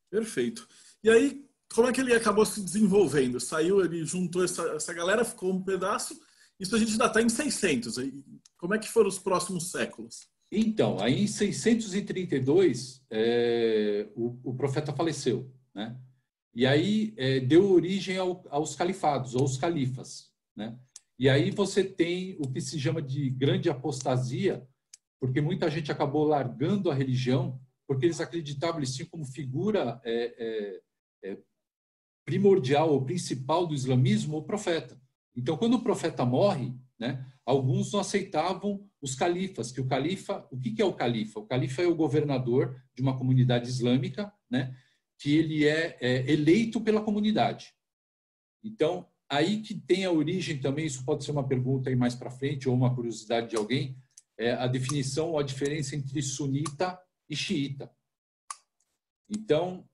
Perfeito. E aí, como é que ele acabou se desenvolvendo? Saiu, ele juntou essa galera, ficou um pedaço. Isso a gente ainda está em 600. Aí, como é que foram os próximos séculos? Então, aí em 632, o profeta faleceu, né? E aí deu origem aos califados, ou os califas, né? E aí você tem o que se chama de grande apostasia, porque muita gente acabou largando a religião, porque eles acreditavam, eles tinham como figura primordial ou principal do islamismo o profeta. Então, quando o profeta morre, né, alguns não aceitavam os califas, que o califa, o que é o califa? O califa é o governador de uma comunidade islâmica, né, que ele é eleito pela comunidade. Então, aí que tem a origem também, isso pode ser uma pergunta aí mais para frente ou uma curiosidade de alguém, a definição ou a diferença entre sunita e xiita. Então,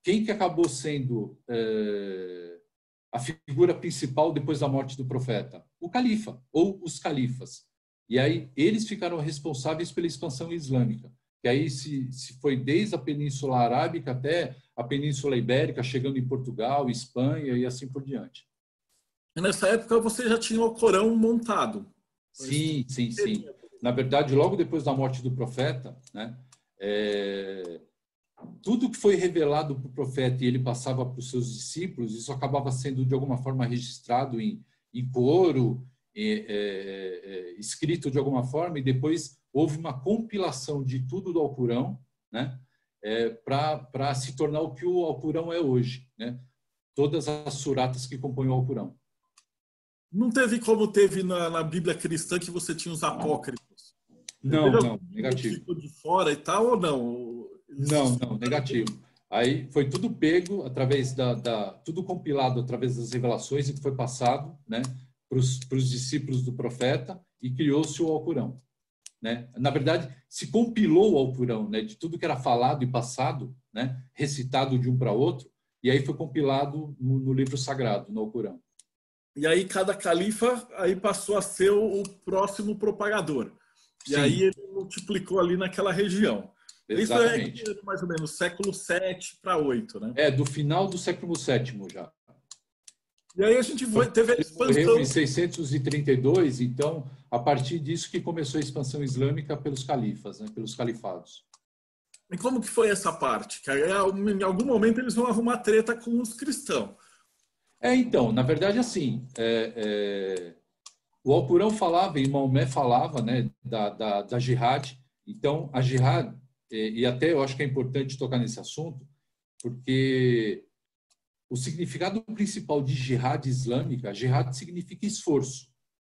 quem que acabou sendo a figura principal depois da morte do profeta? O califa, ou os califas. E aí eles ficaram responsáveis pela expansão islâmica. E aí se foi desde a Península Arábica até a Península Ibérica, chegando em Portugal, Espanha e assim por diante. E nessa época você já tinha o Corão montado. Sim, sim, sim. Na verdade, logo depois da morte do profeta, né, tudo que foi revelado para o profeta e ele passava para os seus discípulos, isso acabava sendo de alguma forma registrado em coro, escrito de alguma forma, e depois houve uma compilação de tudo do Alcorão, né, para se tornar o que o Alcorão é hoje, né? Todas as suratas que compõem o Alcorão. Não teve como teve na Bíblia cristã que você tinha os apócrifos. Não, Teve algum não, livro que negativo. ficou de fora e tal, ou não? Não, não, negativo. Aí foi tudo pego através tudo compilado através das revelações e que foi passado, né, para os discípulos do profeta e criou-se o Alcorão, né? Na verdade, se compilou o Alcorão, né, de tudo que era falado e passado, né, recitado de um para outro, e aí foi compilado no livro sagrado, no Alcorão. E aí cada califa aí passou a ser o próximo propagador. E aí Sim, ele multiplicou ali naquela região. Isso é exatamente. mais ou menos século 7 para 8, né? Do final do século VII já. E aí a gente teve a Ele morreu expansão. em 632, então, a partir disso que começou a expansão islâmica pelos califas, né, pelos califados. E como que foi essa parte? Que aí, em algum momento eles vão arrumar treta com os cristãos. Então, na verdade, assim, o Alcorão falava, e Maomé falava, né, da jihad. Então, a jihad, e até eu acho que é importante tocar nesse assunto, porque o significado principal de jihad islâmica, jihad significa esforço,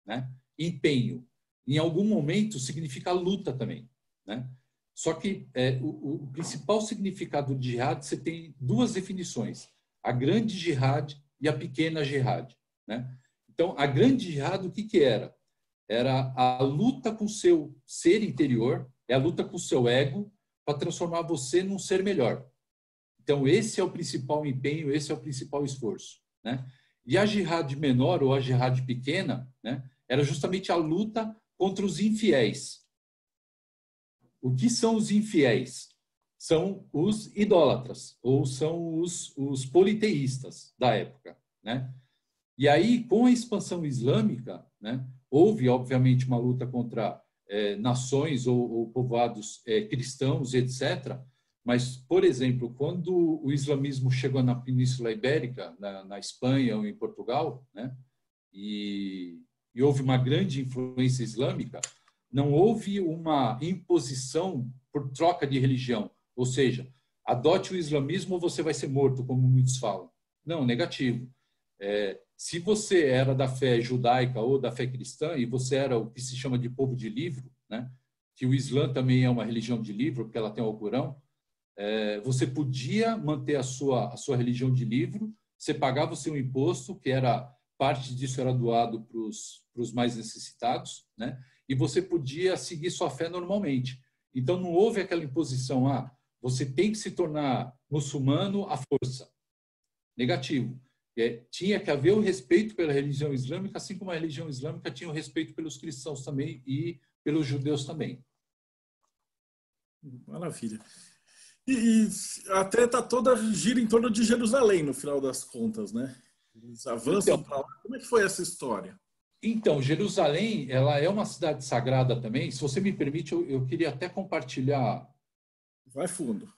né, empenho. Em algum momento, significa luta também, né? Só que o principal significado de jihad, você tem duas definições: a grande jihad e a pequena jihad, né? Então, a grande jihad, o que era? Era a luta com o seu ser interior, é a luta com o seu ego para transformar você num ser melhor. Então, esse é o principal empenho, esse é o principal esforço, né? E a jihad menor ou a jihad pequena, né, era justamente a luta contra os infiéis. O que são os infiéis? São os idólatras, ou são os politeístas da época, né? E aí, com a expansão islâmica, né, houve, obviamente, uma luta contra nações ou povoados cristãos, etc. Mas, por exemplo, quando o islamismo chegou na Península Ibérica, na Espanha ou em Portugal, né, e houve uma grande influência islâmica, não houve uma imposição por troca de religião, ou seja, adote o islamismo ou você vai ser morto, como muitos falam. Não, negativo. Se você era da fé judaica ou da fé cristã e você era o que se chama de povo de livro, né, que o Islã também é uma religião de livro, porque ela tem o Alcorão, você podia manter a sua religião de livro, você pagava o seu imposto, que era parte disso era doado para os mais necessitados, né, e você podia seguir sua fé normalmente. Então não houve aquela imposição, você tem que se tornar muçulmano à força. Negativo. Tinha que haver o respeito pela religião islâmica, assim como a religião islâmica tinha o respeito pelos cristãos também e pelos judeus também. Maravilha. E a treta toda gira em torno de Jerusalém, no final das contas, né? Eles avançam Então, para lá. Como é que foi essa história? então, Jerusalém, ela é uma cidade sagrada também. Se você me permite, eu queria até compartilhar Vai fundo.